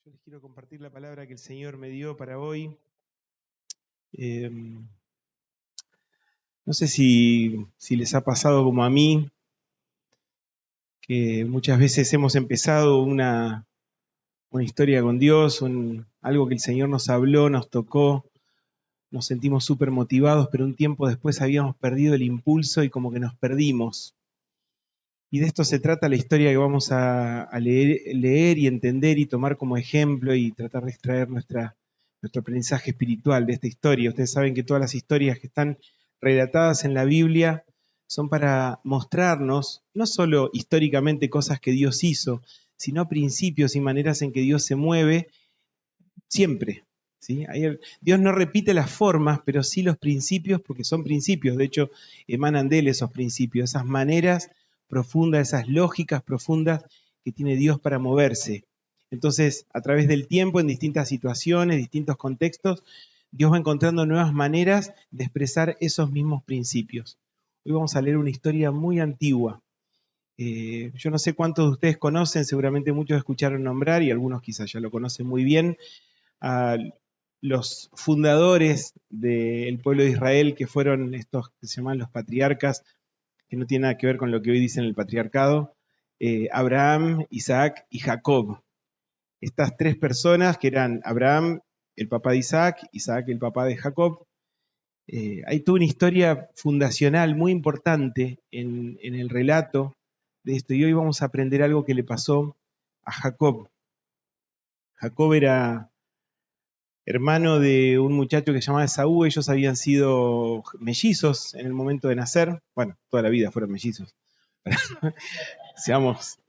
Yo les quiero compartir la palabra que el Señor me dio para hoy. Eh, no sé si les ha pasado como a mí, que muchas veces hemos empezado una historia con Dios, algo que el Señor nos habló, nos tocó, nos sentimos súper motivados, pero un tiempo después habíamos perdido el impulso y como que nos perdimos. Y de esto se trata la historia que vamos a leer y entender y tomar como ejemplo y tratar de extraer nuestro aprendizaje espiritual de esta historia. Ustedes saben que todas las historias que están relatadas en la Biblia son para mostrarnos no solo históricamente cosas que Dios hizo, sino principios y maneras en que Dios se mueve siempre. ¿Sí? Dios no repite las formas, pero sí los principios, porque son principios. De hecho, emanan de él esos principios, esas maneras profundas, esas lógicas profundas que tiene Dios para moverse. Entonces, a través del tiempo, en distintas situaciones, distintos contextos, Dios va encontrando nuevas maneras de expresar esos mismos principios. Hoy vamos a leer una historia muy antigua. Yo no sé cuántos de ustedes conocen, seguramente muchos escucharon nombrar y algunos quizás ya lo conocen muy bien, a los fundadores del pueblo de Israel, que fueron estos que se llaman los patriarcas, que no tienen nada que ver con lo que hoy dicen el patriarcado, Abraham, Isaac y Jacob. Estas tres personas que eran Abraham, el papá de Isaac, Isaac, el papá de Jacob, hay toda una historia fundacional muy importante en el relato de esto. Y hoy vamos a aprender algo que le pasó a Jacob. Jacob era hermano de un muchacho que se llamaba Esaú. Ellos habían sido mellizos en el momento de nacer. Bueno, toda la vida fueron mellizos. Seamos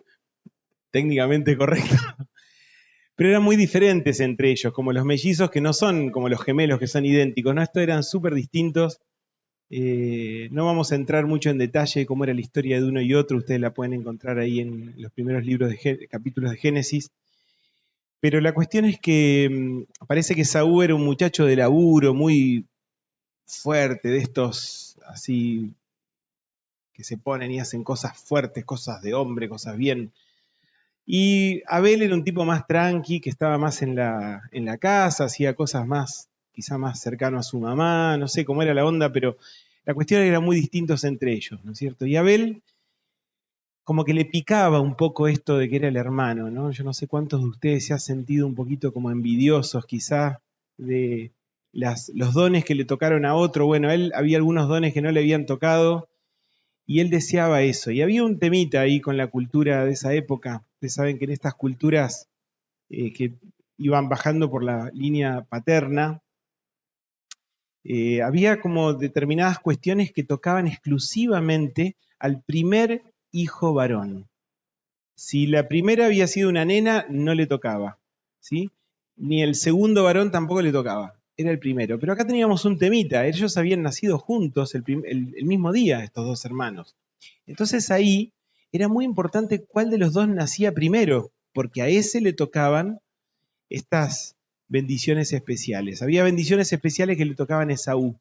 técnicamente correctos. Pero eran muy diferentes entre ellos, como los mellizos que no son como los gemelos que son idénticos, ¿no? Estos eran súper distintos. No vamos a entrar mucho en detalle de cómo era la historia de uno y otro. Ustedes la pueden encontrar ahí en los primeros capítulos de Génesis. Pero la cuestión es que parece que Saúl era un muchacho de laburo, muy fuerte, de estos así que se ponen y hacen cosas fuertes, cosas de hombre, cosas bien. Y Abel era un tipo más tranqui, que estaba más en la casa, hacía cosas más, quizá más cercano a su mamá, no sé cómo era la onda, pero la cuestión era que eran muy distintos entre ellos, ¿no es cierto? Y Abel como que le picaba un poco esto de que era el hermano, ¿no? Yo no sé cuántos de ustedes se han sentido un poquito como envidiosos quizás de los dones que le tocaron a otro. Bueno, a él había algunos dones que no le habían tocado y él deseaba eso. Y había un temita ahí con la cultura de esa época. Ustedes saben que en estas culturas que iban bajando por la línea paterna, había como determinadas cuestiones que tocaban exclusivamente al primer hijo varón. Si la primera había sido una nena, no le tocaba, ¿sí? Ni el segundo varón tampoco le tocaba, era el primero. Pero acá teníamos un temita, ellos habían nacido juntos el mismo día, estos dos hermanos. Entonces ahí era muy importante cuál de los dos nacía primero, porque a ese le tocaban estas bendiciones especiales. Había bendiciones especiales que le tocaban a Esaú,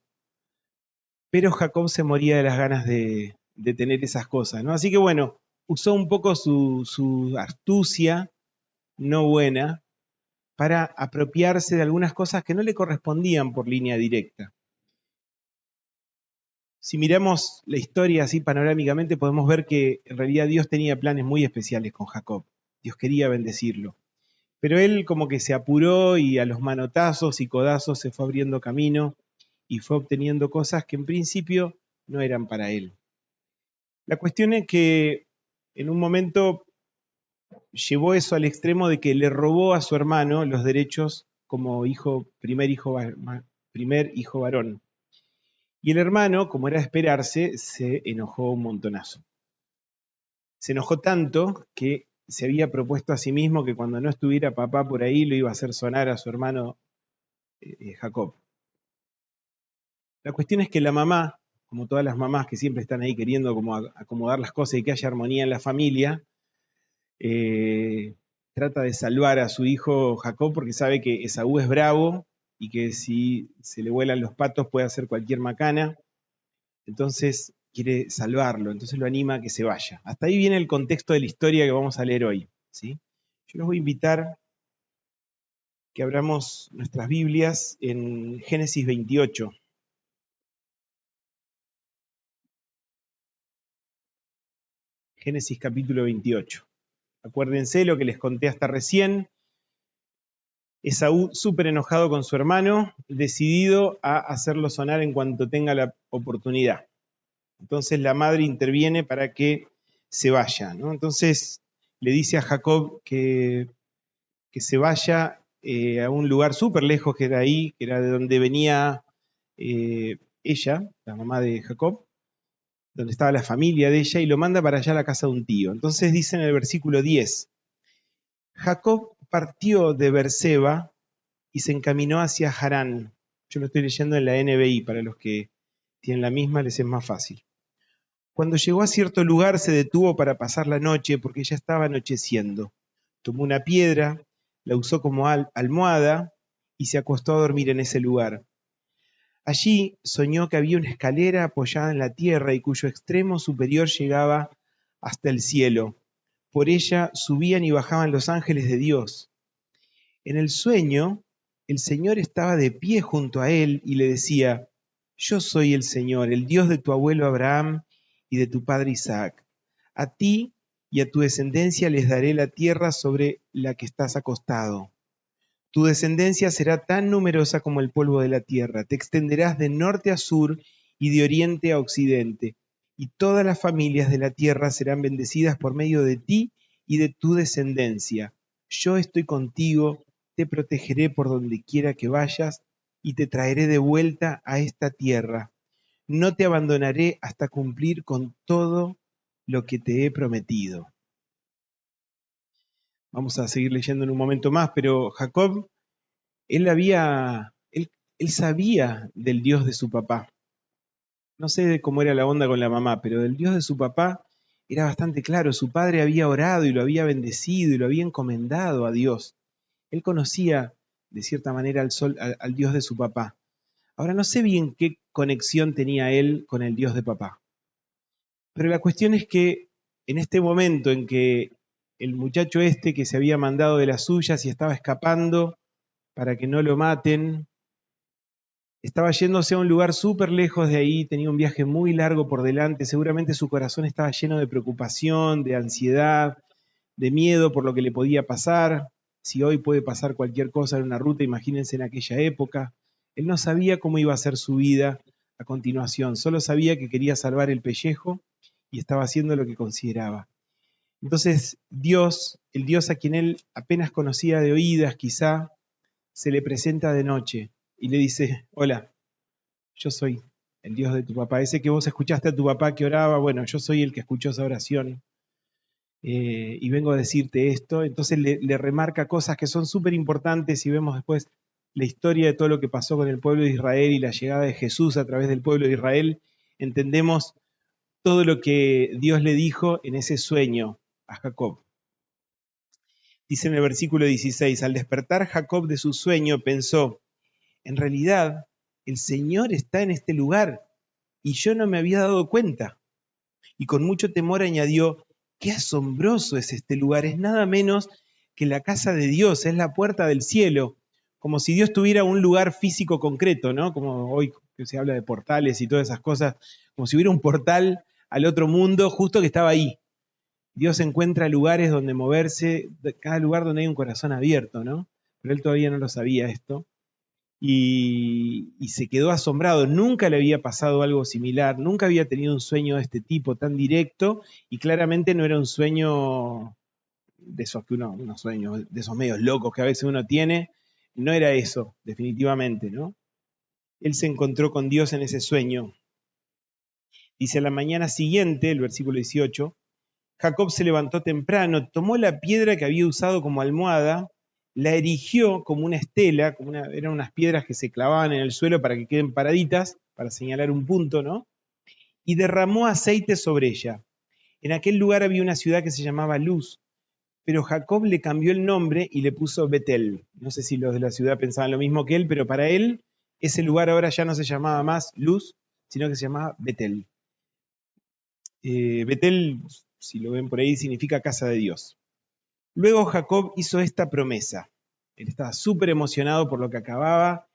pero Jacob se moría de las ganas de tener esas cosas, ¿no? Así que bueno, usó un poco su astucia no buena para apropiarse de algunas cosas que no le correspondían por línea directa. Si miramos la historia así panorámicamente, podemos ver que en realidad Dios tenía planes muy especiales con Jacob. Dios quería bendecirlo. Pero él como que se apuró y a los manotazos y codazos se fue abriendo camino y fue obteniendo cosas que en principio no eran para él. La cuestión es que en un momento llevó eso al extremo de que le robó a su hermano los derechos como primer hijo varón. Y el hermano, como era de esperarse, se enojó un montonazo. Se enojó tanto que se había propuesto a sí mismo que cuando no estuviera papá por ahí lo iba a hacer sonar a su hermano Jacob. La cuestión es que la mamá, como todas las mamás que siempre están ahí queriendo como acomodar las cosas y que haya armonía en la familia, eh, trata de salvar a su hijo Jacob porque sabe que Esaú es bravo y que si se le vuelan los patos puede hacer cualquier macana. Entonces quiere salvarlo, entonces lo anima a que se vaya. Hasta ahí viene el contexto de la historia que vamos a leer hoy, ¿sí? Yo los voy a invitar que abramos nuestras Biblias en Génesis 28. Génesis capítulo 28. Acuérdense lo que les conté hasta recién. Esaú, súper enojado con su hermano, decidido a hacerlo sonar en cuanto tenga la oportunidad. Entonces la madre interviene para que se vaya, ¿no? Entonces le dice a Jacob que se vaya a un lugar súper lejos que era ahí, que era de donde venía ella, la mamá de Jacob, donde estaba la familia de ella, y lo manda para allá a la casa de un tío. Entonces dice en el versículo 10, Jacob partió de Beerseba y se encaminó hacia Harán. Yo lo estoy leyendo en la NBI, para los que tienen la misma les es más fácil. Cuando llegó a cierto lugar se detuvo para pasar la noche porque ya estaba anocheciendo. Tomó una piedra, la usó como almohada y se acostó a dormir en ese lugar. Allí soñó que había una escalera apoyada en la tierra y cuyo extremo superior llegaba hasta el cielo. Por ella subían y bajaban los ángeles de Dios. En el sueño, el Señor estaba de pie junto a él y le decía, yo soy el Señor, el Dios de tu abuelo Abraham y de tu padre Isaac. A ti y a tu descendencia les daré la tierra sobre la que estás acostado. Tu descendencia será tan numerosa como el polvo de la tierra. Te extenderás de norte a sur y de oriente a occidente. Y todas las familias de la tierra serán bendecidas por medio de ti y de tu descendencia. Yo estoy contigo, te protegeré por donde quiera que vayas y te traeré de vuelta a esta tierra. No te abandonaré hasta cumplir con todo lo que te he prometido. Vamos a seguir leyendo en un momento más, pero Jacob él sabía del Dios de su papá. No sé cómo era la onda con la mamá, pero del Dios de su papá era bastante claro. Su padre había orado y lo había bendecido y lo había encomendado a Dios. Él conocía, de cierta manera, al Dios de su papá. Ahora no sé bien qué conexión tenía él con el Dios de papá. Pero la cuestión es que en este momento en que el muchacho este que se había mandado de las suyas y estaba escapando para que no lo maten, estaba yéndose a un lugar súper lejos de ahí, tenía un viaje muy largo por delante, seguramente su corazón estaba lleno de preocupación, de ansiedad, de miedo por lo que le podía pasar. Si hoy puede pasar cualquier cosa en una ruta, imagínense en aquella época. Él no sabía cómo iba a ser su vida a continuación, solo sabía que quería salvar el pellejo y estaba haciendo lo que consideraba. Entonces Dios, el Dios a quien él apenas conocía de oídas quizá, se le presenta de noche y le dice, hola, yo soy el Dios de tu papá, ese que vos escuchaste a tu papá que oraba, bueno, yo soy el que escuchó esa oración y vengo a decirte esto. Entonces le remarca cosas que son súper importantes y vemos después la historia de todo lo que pasó con el pueblo de Israel y la llegada de Jesús a través del pueblo de Israel. Entendemos todo lo que Dios le dijo en ese sueño a Jacob. Dice en el versículo 16, al despertar Jacob de su sueño pensó, en realidad el Señor está en este lugar y yo no me había dado cuenta. Y con mucho temor añadió, qué asombroso es este lugar, es nada menos que la casa de Dios, es la puerta del cielo, como si Dios tuviera un lugar físico concreto, ¿no? Como hoy que se habla de portales y todas esas cosas, como si hubiera un portal al otro mundo justo que estaba ahí. Dios encuentra lugares donde moverse, cada lugar donde hay un corazón abierto, ¿no? Pero él todavía no lo sabía esto. Y se quedó asombrado. Nunca le había pasado algo similar, nunca había tenido un sueño de este tipo tan directo y claramente no era un sueño de esos que unos sueños, de esos medios locos que a veces uno tiene, no era eso, definitivamente, ¿no? Él se encontró con Dios en ese sueño. Dice, a la mañana siguiente, el versículo 18, Jacob se levantó temprano, tomó la piedra que había usado como almohada, la erigió como una estela, eran unas piedras que se clavaban en el suelo para que queden paraditas, para señalar un punto, ¿no? Y derramó aceite sobre ella. En aquel lugar había una ciudad que se llamaba Luz, pero Jacob le cambió el nombre y le puso Betel. No sé si los de la ciudad pensaban lo mismo que él, pero para él ese lugar ahora ya no se llamaba más Luz, sino que se llamaba Betel. Betel, si lo ven por ahí, significa casa de Dios. Luego Jacob hizo esta promesa, Él estaba súper emocionado por lo que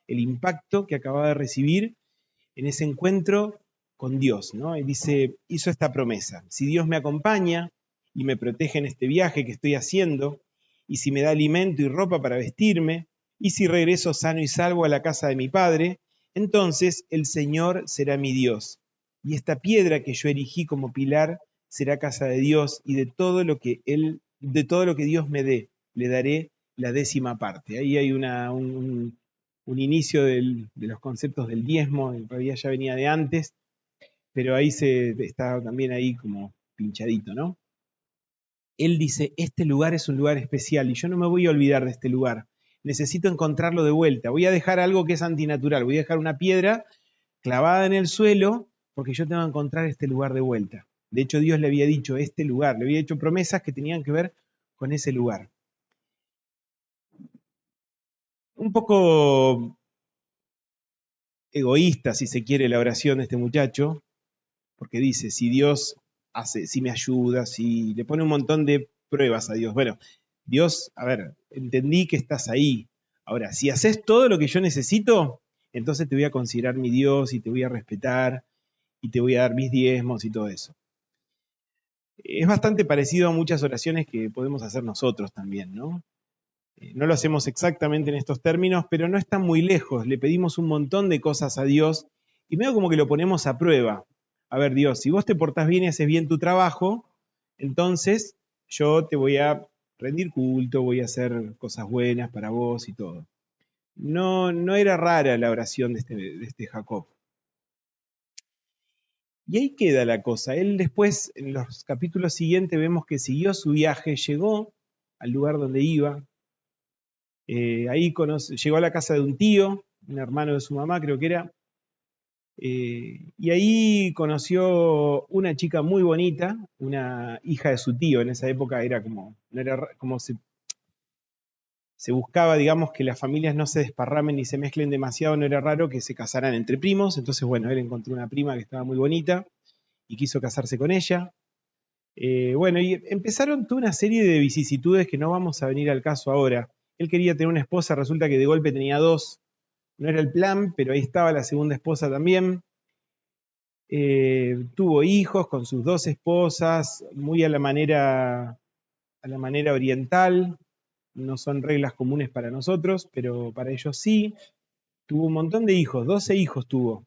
el impacto que acababa de recibir en ese encuentro con Dios, ¿no? Él dice, hizo esta promesa: si Dios me acompaña y me protege en este viaje que estoy haciendo, y si me da alimento y ropa para vestirme, y si regreso sano y salvo a la casa de mi padre, entonces el Señor será mi Dios, y esta piedra que yo erigí como pilar será casa de Dios, y de todo lo que Dios me dé, le daré la 10ª parte. Ahí hay un inicio de los conceptos del diezmo, en realidad ya venía de antes, pero ahí está también ahí como pinchadito, ¿no? Él dice, este lugar es un lugar especial y yo no me voy a olvidar de este lugar. Necesito encontrarlo de vuelta. Voy a dejar algo que es antinatural. Voy a dejar una piedra clavada en el suelo porque yo tengo que encontrar este lugar de vuelta. De hecho, Dios le había dicho este lugar, le había hecho promesas que tenían que ver con ese lugar. Un poco egoísta, si se quiere, la oración de este muchacho, porque dice, si Dios si me ayuda, si le pone un montón de pruebas a Dios. Bueno, Dios, a ver, entendí que estás ahí. Ahora, si haces todo lo que yo necesito, entonces te voy a considerar mi Dios y te voy a respetar y te voy a dar mis diezmos y todo eso. Es bastante parecido a muchas oraciones que podemos hacer nosotros también, ¿no? No lo hacemos exactamente en estos términos, pero no está muy lejos. Le pedimos un montón de cosas a Dios y medio como que lo ponemos a prueba. A ver, Dios, si vos te portás bien y haces bien tu trabajo, entonces yo te voy a rendir culto, voy a hacer cosas buenas para vos y todo. No era rara la oración de este Jacob. Y ahí queda la cosa. Él después, en los capítulos siguientes, vemos que siguió su viaje, llegó al lugar donde iba. Ahí llegó a la casa de un tío, un hermano de su mamá creo que era, y ahí conoció una chica muy bonita, una hija de su tío. En esa época era como, no era como se buscaba, digamos, que las familias no se desparramen ni se mezclen demasiado, no era raro que se casaran entre primos. Entonces, bueno, él encontró una prima que estaba muy bonita y quiso casarse con ella. Bueno, y empezaron toda una serie de vicisitudes que no vamos a venir al caso ahora. Él quería tener una esposa, resulta que de golpe tenía dos. No era el plan, pero ahí estaba la segunda esposa también. Tuvo hijos con sus dos esposas, muy a la manera oriental. No son reglas comunes para nosotros, pero para ellos sí. Tuvo un montón de hijos, 12 hijos tuvo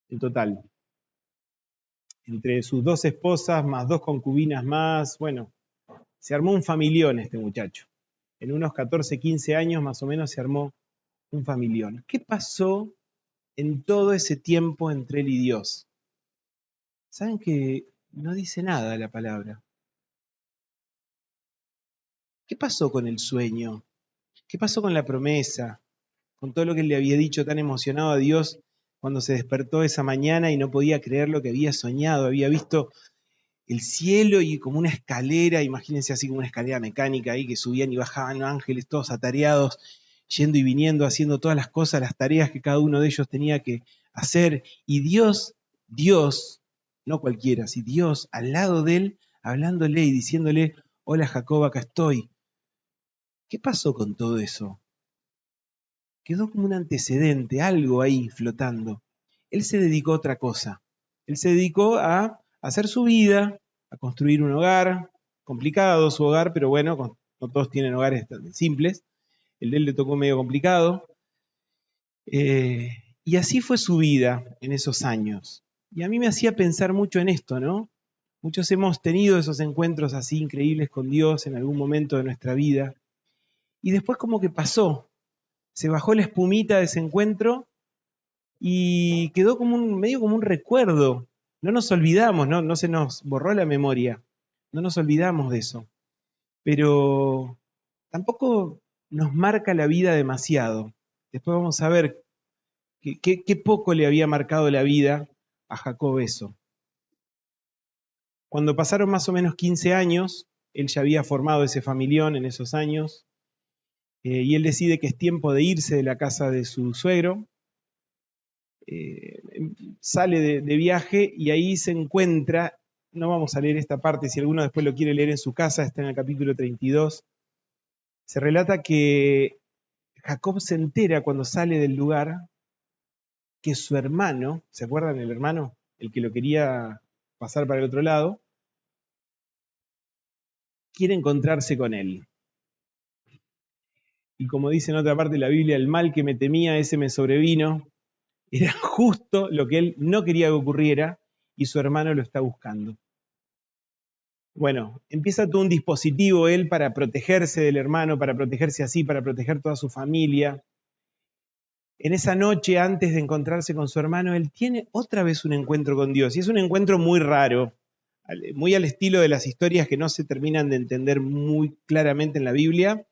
en total. Entre sus dos esposas, más dos concubinas más. Bueno, se armó un familión este muchacho. En unos 14, 15 años más o menos se armó un familión. ¿Qué pasó en todo ese tiempo entre él y Dios? ¿Saben que no dice nada la palabra? ¿Qué pasó con el sueño? ¿Qué pasó con la promesa? Con todo lo que él le había dicho tan emocionado a Dios cuando se despertó esa mañana y no podía creer lo que había soñado. Había visto el cielo y como una escalera, imagínense así como una escalera mecánica ahí que subían y bajaban ángeles todos atareados, yendo y viniendo, haciendo todas las cosas, las tareas que cada uno de ellos tenía que hacer. Y Dios, no cualquiera, sí, Dios al lado de él, hablándole y diciéndole, hola Jacob, acá estoy. ¿Qué pasó con todo eso? Quedó como un antecedente, algo ahí flotando. Él se dedicó a otra cosa. Él se dedicó a hacer su vida, a construir un hogar, complicado su hogar, pero bueno, no todos tienen hogares tan simples. El de él le tocó medio complicado. Y así fue su vida en esos años. Y a mí me hacía pensar mucho en esto, ¿no? Muchos hemos tenido esos encuentros así increíbles con Dios en algún momento de nuestra vida. Y después como que pasó, se bajó la espumita de ese encuentro y quedó como medio como un recuerdo. No nos olvidamos, no se nos borró la memoria, no nos olvidamos de eso. Pero tampoco nos marca la vida demasiado. Después vamos a ver qué poco le había marcado la vida a Jacob eso. Cuando pasaron más o menos 15 años, él ya había formado ese familión en esos años, y él decide que es tiempo de irse de la casa de su suegro. Sale de viaje y ahí se encuentra, no vamos a leer esta parte, si alguno después lo quiere leer en su casa, está en el capítulo 32, se relata que Jacob se entera cuando sale del lugar que su hermano, ¿se acuerdan el hermano? El que lo quería pasar para el otro lado, quiere encontrarse con él. Y como dice en otra parte de la Biblia, el mal que me temía, ese me sobrevino. Era justo lo que él no quería que ocurriera y su hermano lo está buscando. Bueno, empieza todo un dispositivo él para protegerse del hermano, para protegerse así, para proteger toda su familia. En esa noche, antes de encontrarse con su hermano, él tiene otra vez un encuentro con Dios. Y es un encuentro muy raro, muy al estilo de las historias que no se terminan de entender muy claramente en la Biblia.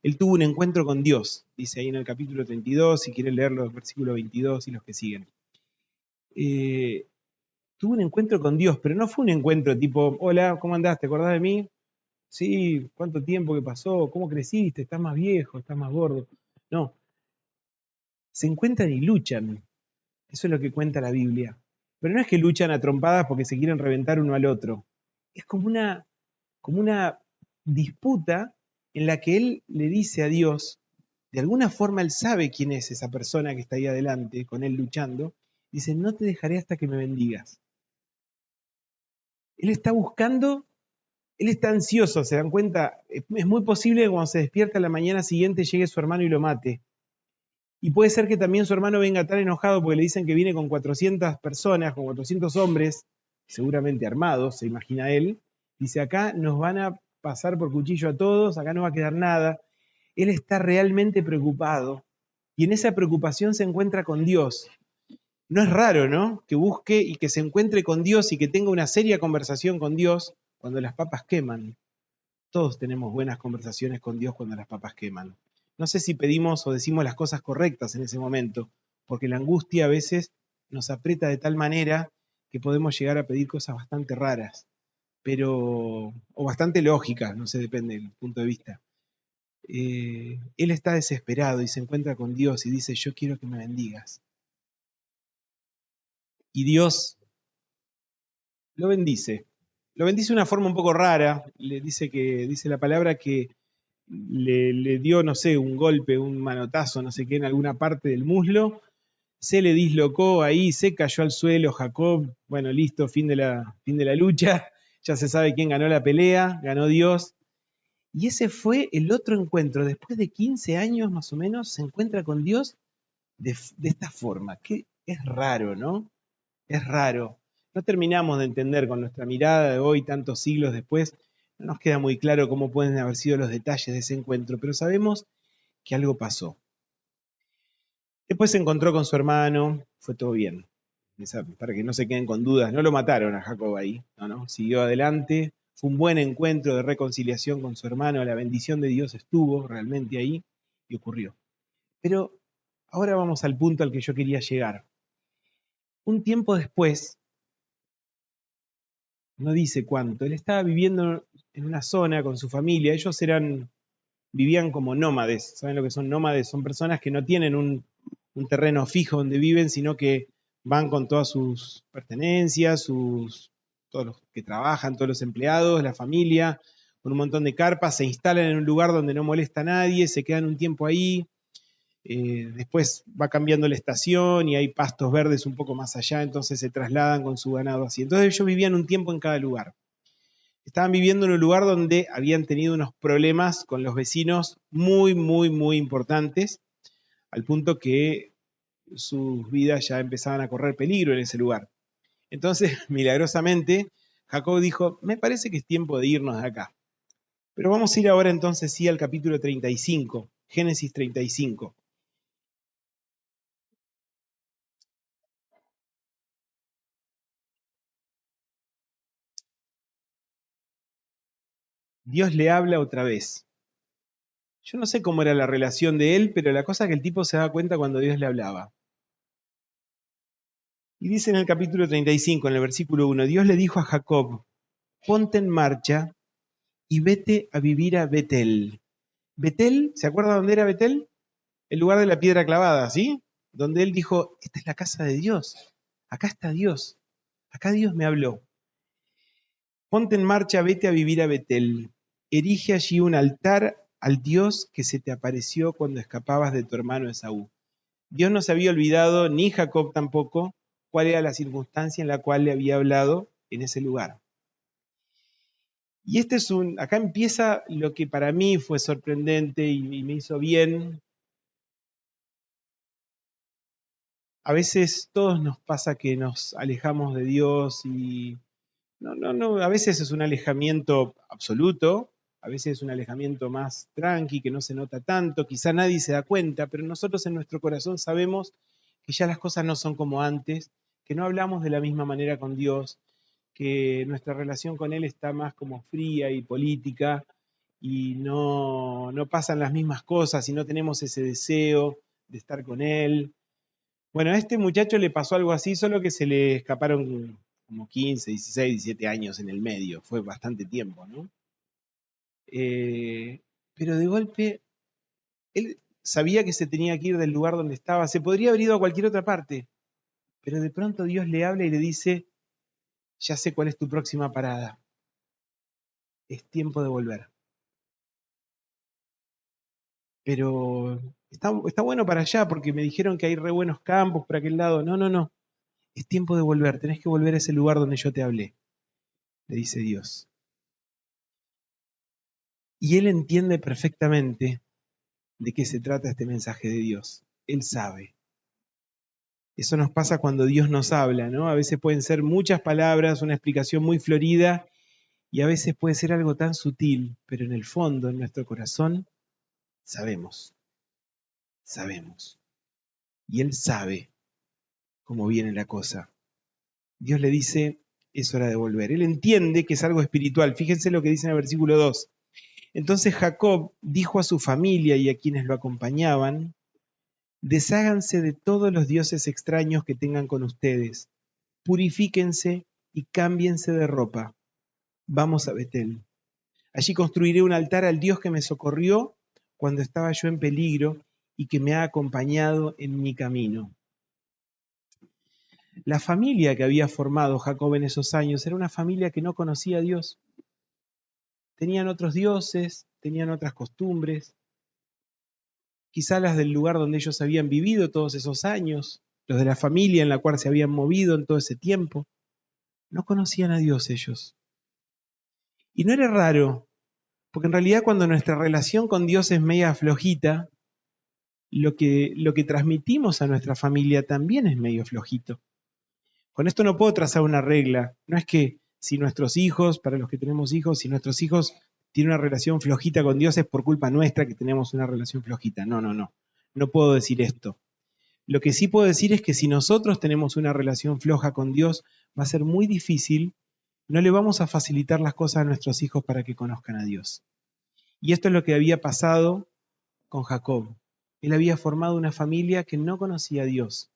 Él tuvo un encuentro con Dios, dice ahí en el capítulo 32, si quieren leer los versículos 22 y los que siguen. Tuvo un encuentro con Dios, pero no fue un encuentro tipo, hola, ¿cómo andás? ¿Te acordás de mí? Sí, ¿cuánto tiempo que pasó? ¿Cómo creciste? ¿Estás más viejo? ¿Estás más gordo? No, se encuentran y luchan. Eso es lo que cuenta la Biblia. Pero no es que luchan a trompadas porque se quieren reventar uno al otro. Es como una disputa en la que él le dice a Dios, de alguna forma él sabe quién es esa persona que está ahí adelante, con él luchando, dice, no te dejaré hasta que me bendigas. Él está buscando, él está ansioso, se dan cuenta, es muy posible que cuando se despierta la mañana siguiente llegue su hermano y lo mate. Y puede ser que también su hermano venga tan enojado porque le dicen que viene con 400 personas, con 400 hombres, seguramente armados, se imagina él. Dice, acá nos van a pasar por cuchillo a todos, acá no va a quedar nada. Él está realmente preocupado y en esa preocupación se encuentra con Dios. No es raro, ¿no? Que busque y que se encuentre con Dios y que tenga una seria conversación con Dios cuando las papas queman. Todos tenemos buenas conversaciones con Dios cuando las papas queman. No sé si pedimos o decimos las cosas correctas en ese momento, porque la angustia a veces nos aprieta de tal manera que podemos llegar a pedir cosas bastante raras, o bastante lógicas, no sé, depende del punto de vista. Él está desesperado y se encuentra con Dios y dice, yo quiero que me bendigas. Y Dios lo bendice. Lo bendice de una forma un poco rara. Le dice dice la palabra que le dio, no sé, un golpe, un manotazo, no sé qué, en alguna parte del muslo. Se le dislocó ahí, se cayó al suelo Jacob. Bueno, listo, fin de la lucha. Ya se sabe quién ganó la pelea, ganó Dios. Y ese fue el otro encuentro. Después de 15 años más o menos, se encuentra con Dios de esta forma. Que es raro, ¿no? Es raro. No terminamos de entender con nuestra mirada de hoy, tantos siglos después, no nos queda muy claro cómo pueden haber sido los detalles de ese encuentro, pero sabemos que algo pasó. Después se encontró con su hermano, fue todo bien. Para que no se queden con dudas, no lo mataron a Jacob ahí, no, siguió adelante, fue un buen encuentro de reconciliación con su hermano, la bendición de Dios estuvo realmente ahí y ocurrió. Pero ahora vamos al punto al que yo quería llegar. Un tiempo después, no dice cuánto, él estaba viviendo en una zona con su familia, ellos vivían como nómades. ¿Saben lo que son nómades? Son personas que no tienen un terreno fijo donde viven, sino que van con todas sus pertenencias, todos los que trabajan, todos los empleados, la familia, con un montón de carpas, se instalan en un lugar donde no molesta a nadie, se quedan un tiempo ahí, después va cambiando la estación y hay pastos verdes un poco más allá, entonces se trasladan con su ganado así. Entonces ellos vivían un tiempo en cada lugar. Estaban viviendo en un lugar donde habían tenido unos problemas con los vecinos muy, muy, muy importantes, al punto que sus vidas ya empezaban a correr peligro en ese lugar. Entonces, milagrosamente, Jacob dijo, me parece que es tiempo de irnos de acá. Pero vamos a ir ahora entonces sí al capítulo 35, Génesis 35. Dios le habla otra vez. Yo no sé cómo era la relación de él, pero la cosa es que el tipo se da cuenta cuando Dios le hablaba. Y dice en el capítulo 35, en el versículo 1, Dios le dijo a Jacob, ponte en marcha y vete a vivir a Betel. Betel, ¿se acuerda dónde era Betel? El lugar de la piedra clavada, ¿sí? Donde él dijo, esta es la casa de Dios, acá está Dios, acá Dios me habló. Ponte en marcha, vete a vivir a Betel, erige allí un altar al Dios que se te apareció cuando escapabas de tu hermano Esaú. Dios no se había olvidado, ni Jacob tampoco, cuál era la circunstancia en la cual le había hablado en ese lugar. Y acá empieza lo que para mí fue sorprendente y me hizo bien. A veces todos nos pasa que nos alejamos de Dios y no, a veces es un alejamiento absoluto, a veces es un alejamiento más tranqui, que no se nota tanto, quizá nadie se da cuenta, pero nosotros en nuestro corazón sabemos que ya las cosas no son como antes, que no hablamos de la misma manera con Dios, que nuestra relación con Él está más como fría y política y no pasan las mismas cosas y no tenemos ese deseo de estar con Él. Bueno, a este muchacho le pasó algo así, solo que se le escaparon como 15, 16, 17 años en el medio, fue bastante tiempo, ¿no? Pero de golpe, él sabía que se tenía que ir del lugar donde estaba, se podría haber ido a cualquier otra parte, pero de pronto Dios le habla y le dice, ya sé cuál es tu próxima parada, es tiempo de volver. Pero está bueno para allá porque me dijeron que hay re buenos campos por aquel lado. No, es tiempo de volver, tenés que volver a ese lugar donde yo te hablé, le dice Dios. Y él entiende perfectamente de qué se trata este mensaje de Dios. Él sabe. Eso nos pasa cuando Dios nos habla, ¿no? A veces pueden ser muchas palabras, una explicación muy florida, y a veces puede ser algo tan sutil, pero en el fondo, en nuestro corazón, sabemos. Y Él sabe cómo viene la cosa. Dios le dice, es hora de volver. Él entiende que es algo espiritual. Fíjense lo que dice en el versículo 2. Entonces Jacob dijo a su familia y a quienes lo acompañaban, desháganse de todos los dioses extraños que tengan con ustedes, purifíquense y cámbiense de ropa. Vamos a Betel. Allí construiré un altar al Dios que me socorrió cuando estaba yo en peligro y que me ha acompañado en mi camino. La familia que había formado Jacob en esos años era una familia que no conocía a Dios. Tenían otros dioses, tenían otras costumbres, quizá las del lugar donde ellos habían vivido todos esos años, los de la familia en la cual se habían movido en todo ese tiempo. No conocían a Dios ellos. Y no era raro, porque en realidad cuando nuestra relación con Dios es media flojita, lo que transmitimos a nuestra familia también es medio flojito. Con esto no puedo trazar una regla. No es que si nuestros hijos, para los que tenemos hijos, si nuestros hijos tienen una relación flojita con Dios es por culpa nuestra que tenemos una relación flojita. No. No puedo decir esto. Lo que sí puedo decir es que si nosotros tenemos una relación floja con Dios, va a ser muy difícil, no le vamos a facilitar las cosas a nuestros hijos para que conozcan a Dios. Y esto es lo que había pasado con Jacob. Él había formado una familia que no conocía a Dios.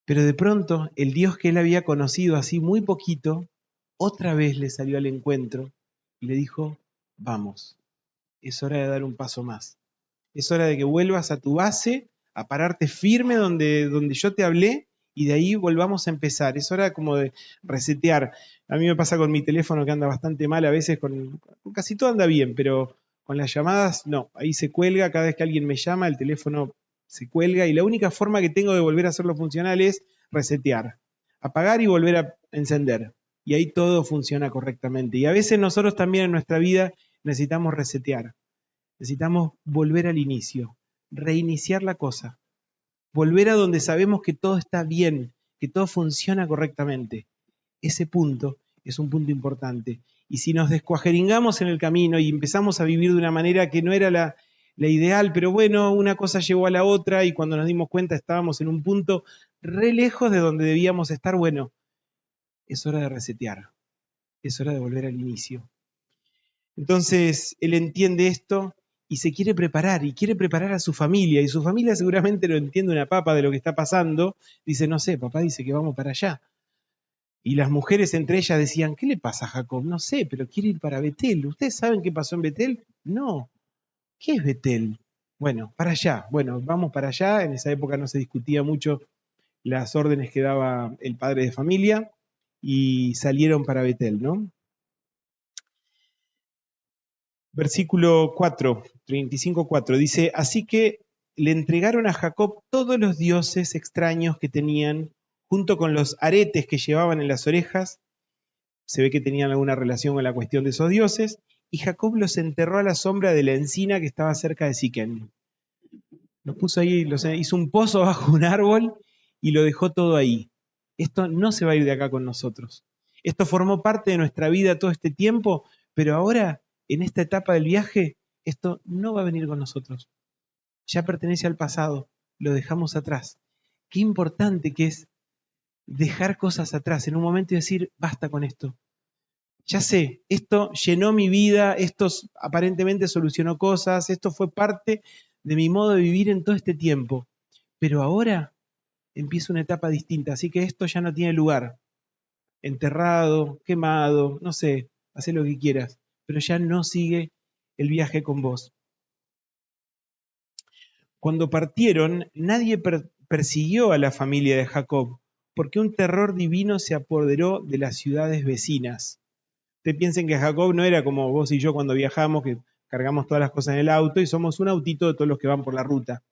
Pero de pronto, el Dios que él había conocido así muy poquito, otra vez le salió al encuentro y le dijo, vamos, es hora de dar un paso más. Es hora de que vuelvas a tu base, a pararte firme donde yo te hablé y de ahí volvamos a empezar. Es hora como de resetear. A mí me pasa con mi teléfono que anda bastante mal, a veces con casi todo anda bien, pero con las llamadas no, ahí se cuelga, cada vez que alguien me llama el teléfono se cuelga y la única forma que tengo de volver a hacerlo funcional es resetear, apagar y volver a encender. Y ahí todo funciona correctamente. Y a veces nosotros también en nuestra vida necesitamos resetear. Necesitamos volver al inicio, reiniciar la cosa, volver a donde sabemos que todo está bien, que todo funciona correctamente. Ese punto es un punto importante. Y si nos descuajeringamos en el camino y empezamos a vivir de una manera que no era la ideal, pero bueno, una cosa llevó a la otra y cuando nos dimos cuenta estábamos en un punto re lejos de donde debíamos estar, bueno, es hora de resetear, es hora de volver al inicio. Entonces, él entiende esto y se quiere preparar, y quiere preparar a su familia, y su familia seguramente no entiende una papa de lo que está pasando. Dice, no sé, papá dice que vamos para allá. Y las mujeres entre ellas decían, ¿qué le pasa a Jacob? No sé, pero quiere ir para Betel. ¿Ustedes saben qué pasó en Betel? No. ¿Qué es Betel? Bueno, para allá. Bueno, vamos para allá. En esa época no se discutía mucho las órdenes que daba el padre de familia y salieron para Betel, ¿no? Versículo 4, 35:4, dice, así que le entregaron a Jacob todos los dioses extraños que tenían, junto con los aretes que llevaban en las orejas. Se ve que tenían alguna relación con la cuestión de esos dioses, y Jacob los enterró a la sombra de la encina que estaba cerca de Siquén. Los puso ahí, hizo un pozo bajo un árbol y lo dejó todo ahí. Esto no se va a ir de acá con nosotros. Esto formó parte de nuestra vida todo este tiempo, pero ahora, en esta etapa del viaje, esto no va a venir con nosotros. Ya pertenece al pasado, lo dejamos atrás. Qué importante que es dejar cosas atrás en un momento y decir, basta con esto. Ya sé, esto llenó mi vida, esto aparentemente solucionó cosas, esto fue parte de mi modo de vivir en todo este tiempo, pero ahora empieza una etapa distinta, así que esto ya no tiene lugar. Enterrado, quemado, no sé, haz lo que quieras, pero ya no sigue el viaje con vos. Cuando partieron, nadie persiguió a la familia de Jacob, porque un terror divino se apoderó de las ciudades vecinas. Ustedes piensen que Jacob no era como vos y yo cuando viajamos, que cargamos todas las cosas en el auto y somos un autito de todos los que van por la ruta.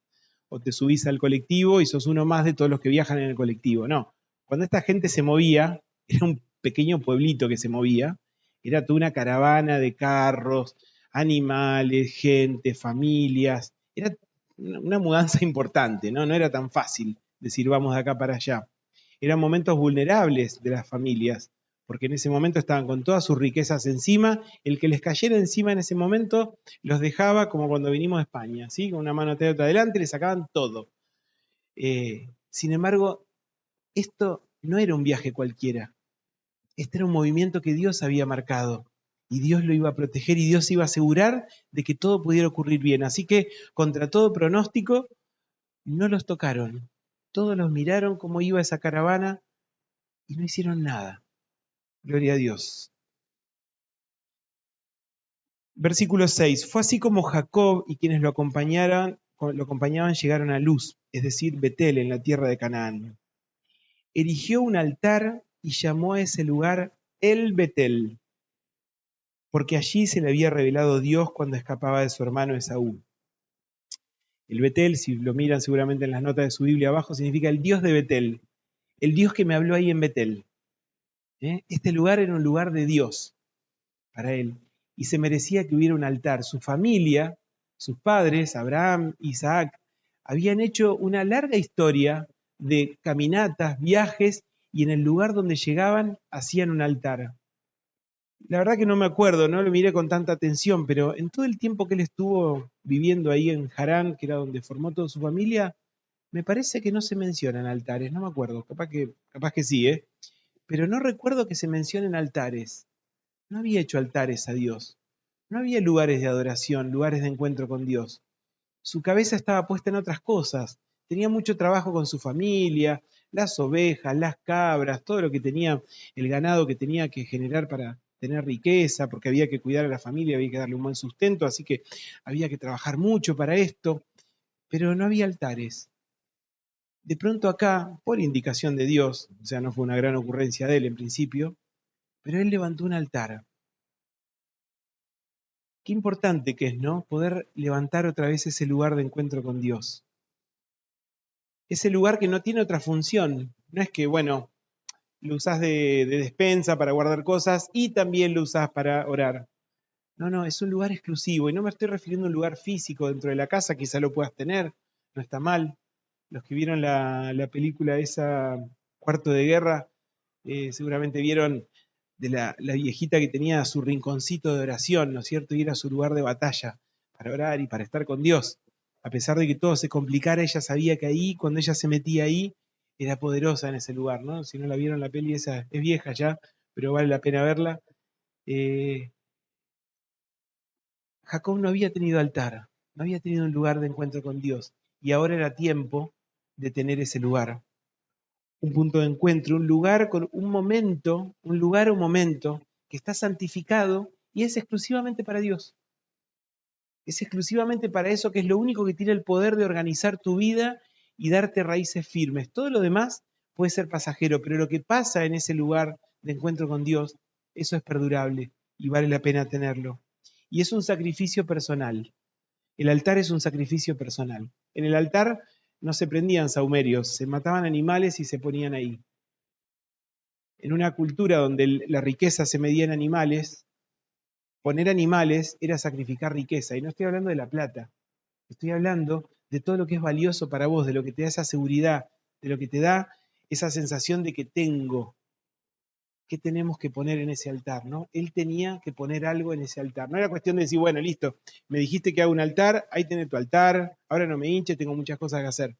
O te subís al colectivo y sos uno más de todos los que viajan en el colectivo. No, cuando esta gente se movía, era un pequeño pueblito que se movía, era toda una caravana de carros, animales, gente, familias. Era una mudanza importante, ¿no? No era tan fácil decir vamos de acá para allá. Eran momentos vulnerables de las familias, porque en ese momento estaban con todas sus riquezas encima. El que les cayera encima en ese momento los dejaba como cuando vinimos a España, ¿sí? Con una mano atrás y otra adelante, le sacaban todo. Sin embargo, esto no era un viaje cualquiera. Este era un movimiento que Dios había marcado. Y Dios lo iba a proteger y Dios iba a asegurar de que todo pudiera ocurrir bien. Así que, contra todo pronóstico, no los tocaron. Todos los miraron cómo iba esa caravana y no hicieron nada. Gloria a Dios. Versículo 6. Fue así como Jacob y quienes lo acompañaban llegaron a Luz, es decir, Betel, en la tierra de Canaán. Erigió un altar y llamó a ese lugar El Betel, porque allí se le había revelado Dios cuando escapaba de su hermano Esaú. El Betel, si lo miran seguramente en las notas de su Biblia abajo, significa el Dios de Betel, el Dios que me habló ahí en Betel. Este lugar era un lugar de Dios para él, y se merecía que hubiera un altar. Su familia, sus padres, Abraham, Isaac, habían hecho una larga historia de caminatas, viajes, y en el lugar donde llegaban hacían un altar. La verdad que no me acuerdo, no lo miré con tanta atención, pero en todo el tiempo que él estuvo viviendo ahí en Harán, que era donde formó toda su familia, me parece que no se mencionan altares, no me acuerdo, capaz que sí, pero no recuerdo que se mencionen altares. No había hecho altares a Dios. No había lugares de adoración, lugares de encuentro con Dios. Su cabeza estaba puesta en otras cosas. Tenía mucho trabajo con su familia, las ovejas, las cabras, todo lo que tenía, el ganado que tenía que generar para tener riqueza, porque había que cuidar a la familia, había que darle un buen sustento, así que había que trabajar mucho para esto, pero no había altares. De pronto acá, por indicación de Dios, o sea, no fue una gran ocurrencia de él en principio, pero él levantó un altar. Qué importante que es, ¿no? Poder levantar otra vez ese lugar de encuentro con Dios. Ese lugar que no tiene otra función. No es que, bueno, lo usás de despensa para guardar cosas y también lo usás para orar. No, es un lugar exclusivo. Y no me estoy refiriendo a un lugar físico dentro de la casa, quizá lo puedas tener, no está mal. Los que vieron la película esa, Cuarto de Guerra, seguramente vieron de la viejita que tenía su rinconcito de oración, ¿no es cierto? Y era su lugar de batalla para orar y para estar con Dios. A pesar de que todo se complicara, ella sabía que ahí, cuando ella se metía ahí, era poderosa en ese lugar, ¿no? Si no la vieron, la peli esa es vieja ya, pero vale la pena verla. Jacob no había tenido altar, no había tenido un lugar de encuentro con Dios, y ahora era tiempo de tener ese lugar. Un punto de encuentro, un lugar con un momento, un lugar o momento que está santificado y es exclusivamente para Dios. Es exclusivamente para eso, que es lo único que tiene el poder de organizar tu vida y darte raíces firmes. Todo lo demás puede ser pasajero, pero lo que pasa en ese lugar de encuentro con Dios, eso es perdurable y vale la pena tenerlo. y es un sacrificio personal. El altar es un sacrificio personal. En el altar no se prendían sahumerios, se mataban animales y se ponían ahí. En una cultura donde la riqueza se medía en animales, poner animales era sacrificar riqueza. Y no estoy hablando de la plata, estoy hablando de todo lo que es valioso para vos, de lo que te da esa seguridad, de lo que te da esa sensación de que tengo. ¿Qué tenemos que poner en ese altar? ¿No? Él tenía que poner algo en ese altar. No era cuestión de decir, bueno, listo, me dijiste que haga un altar, ahí tenés tu altar, ahora no me hinche, tengo muchas cosas que hacer.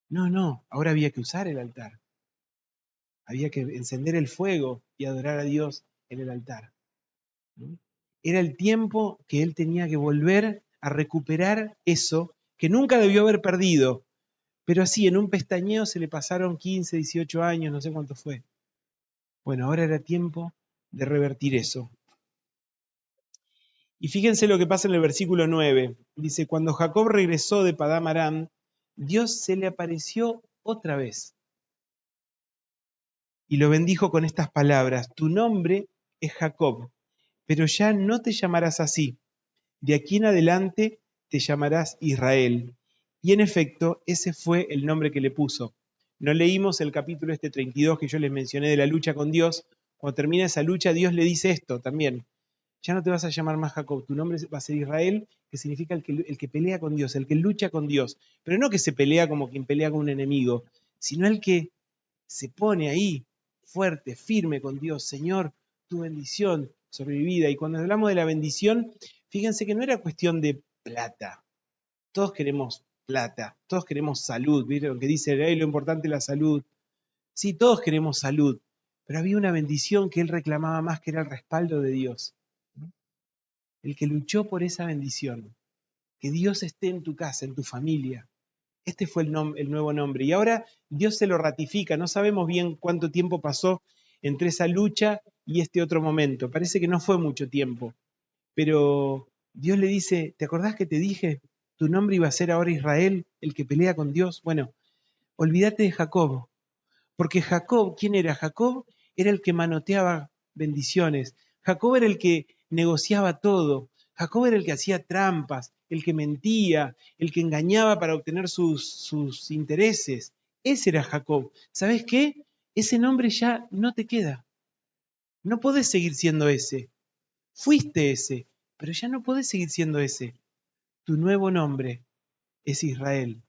No, ahora había que usar el altar. Había que encender el fuego y adorar a Dios en el altar. ¿No? Era el tiempo que él tenía que volver a recuperar eso que nunca debió haber perdido. Pero así, en un pestañeo se le pasaron 15, 18 años, no sé cuánto fue. Bueno, ahora era tiempo de revertir eso. Y fíjense lo que pasa en el versículo 9. Dice, cuando Jacob regresó de Padán Aram, Dios se le apareció otra vez y lo bendijo con estas palabras, tu nombre es Jacob, pero ya no te llamarás así, de aquí en adelante te llamarás Israel. Y en efecto, ese fue el nombre que le puso. No leímos el capítulo 32 que yo les mencioné de la lucha con Dios. Cuando termina esa lucha, Dios le dice esto también. Ya no te vas a llamar más Jacob, tu nombre va a ser Israel, que significa el que pelea con Dios, el que lucha con Dios. Pero no que se pelea como quien pelea con un enemigo, sino el que se pone ahí fuerte, firme con Dios. Señor, tu bendición sobre mi vida. Y cuando hablamos de la bendición, fíjense que no era cuestión de plata. Todos queremos plata, todos queremos salud. ¿Vieron lo que dice lo importante es la salud? Sí, todos queremos salud, pero había una bendición que él reclamaba más, que era el respaldo de Dios. El que luchó por esa bendición, que Dios esté en tu casa, en tu familia. Este fue el nuevo nombre. Y ahora Dios se lo ratifica. No sabemos bien cuánto tiempo pasó entre esa lucha y este otro momento. Parece que no fue mucho tiempo. Pero Dios le dice, ¿te acordás que te dije? Tu nombre iba a ser ahora Israel, el que pelea con Dios. Bueno, olvídate de Jacob. Porque Jacob, ¿quién era? Jacob era el que manoteaba bendiciones. Jacob era el que negociaba todo. Jacob era el que hacía trampas, el que mentía, el que engañaba para obtener sus intereses. Ese era Jacob. ¿Sabes qué? Ese nombre ya no te queda. No podés seguir siendo ese. Fuiste ese, pero ya no podés seguir siendo ese. Tu nuevo nombre es Israel.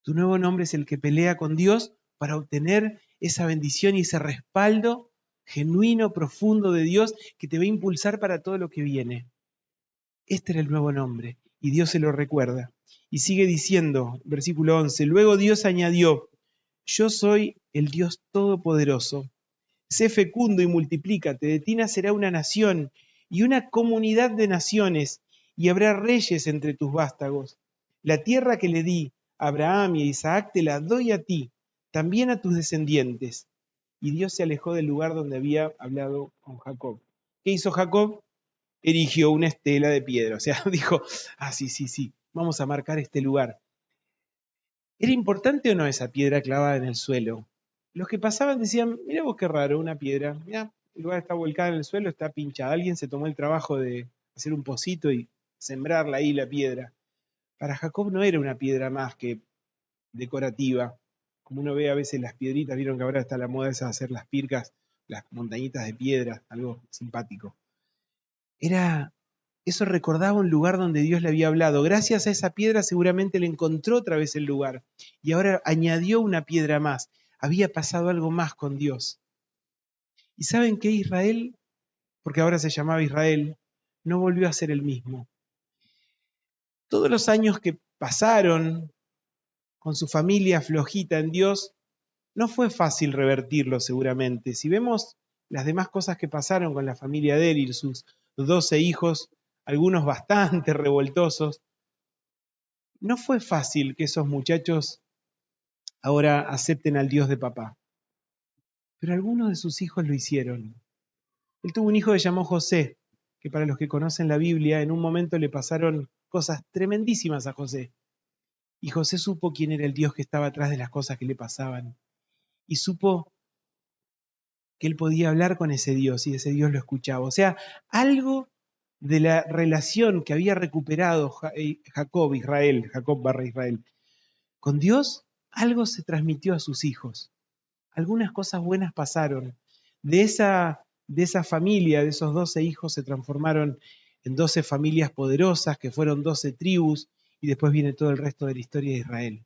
Tu nuevo nombre es el que pelea con Dios para obtener esa bendición y ese respaldo genuino, profundo de Dios que te va a impulsar para todo lo que viene. Este era el nuevo nombre y Dios se lo recuerda. Y sigue diciendo, versículo 11, luego Dios añadió, yo soy el Dios Todopoderoso. Sé fecundo y multiplícate, de ti nacerá una nación y una comunidad de naciones, y habrá reyes entre tus vástagos. La tierra que le di a Abraham y a Isaac te la doy a ti, también a tus descendientes. Y Dios se alejó del lugar donde había hablado con Jacob. ¿Qué hizo Jacob? Erigió una estela de piedra. O sea, dijo, sí, vamos a marcar este lugar. ¿Era importante o no esa piedra clavada en el suelo? Los que pasaban decían, mira vos qué raro, una piedra. Mirá, el lugar está volcada en el suelo, está pinchada. Alguien se tomó el trabajo de hacer un pocito y sembrarla ahí la piedra. Para Jacob no era una piedra más que decorativa. Como uno ve a veces las piedritas, vieron que ahora está la moda esa de hacer las pircas, las montañitas de piedra, algo simpático. Eso recordaba un lugar donde Dios le había hablado. Gracias a esa piedra seguramente le encontró otra vez el lugar. Y ahora añadió una piedra más. Había pasado algo más con Dios. ¿Y saben qué? Israel, porque ahora se llamaba Israel, no volvió a ser el mismo. Todos los años que pasaron con su familia flojita en Dios, no fue fácil revertirlo seguramente. Si vemos las demás cosas que pasaron con la familia de él y sus 12 hijos, algunos bastante revoltosos, no fue fácil que esos muchachos ahora acepten al Dios de papá. Pero algunos de sus hijos lo hicieron. Él tuvo un hijo que se llamó José, que para los que conocen la Biblia, en un momento le pasaron cosas tremendísimas a José. Y José supo quién era el Dios que estaba atrás de las cosas que le pasaban. Y supo que él podía hablar con ese Dios y ese Dios lo escuchaba. O sea, algo de la relación que había recuperado Jacob barra Israel, con Dios, algo se transmitió a sus hijos. Algunas cosas buenas pasaron. De esa familia, de esos 12 hijos, se transformaron en 12 familias poderosas, que fueron 12 tribus, y después viene todo el resto de la historia de Israel,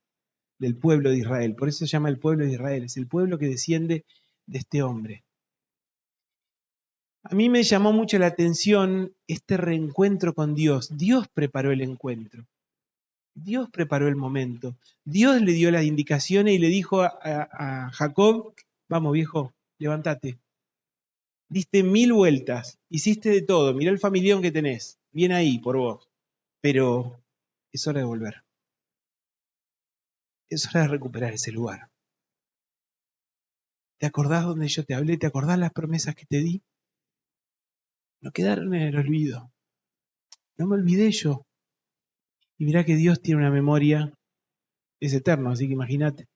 del pueblo de Israel. Por eso se llama el pueblo de Israel, es el pueblo que desciende de este hombre. A mí me llamó mucho la atención este reencuentro con Dios. Dios preparó el encuentro. Dios preparó el momento. Dios le dio las indicaciones y le dijo a Jacob, vamos viejo, levántate. Diste 1000 vueltas, hiciste de todo, mirá el familión que tenés, bien ahí por vos. Pero es hora de volver. Es hora de recuperar ese lugar. ¿Te acordás donde yo te hablé? ¿Te acordás las promesas que te di? No quedaron en el olvido. No me olvidé yo. Y mirá que Dios tiene una memoria, es eterno, así que imagínate.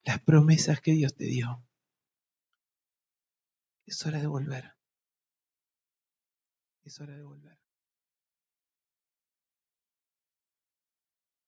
Las promesas que Dios te dio. Es hora de volver. Es hora de volver.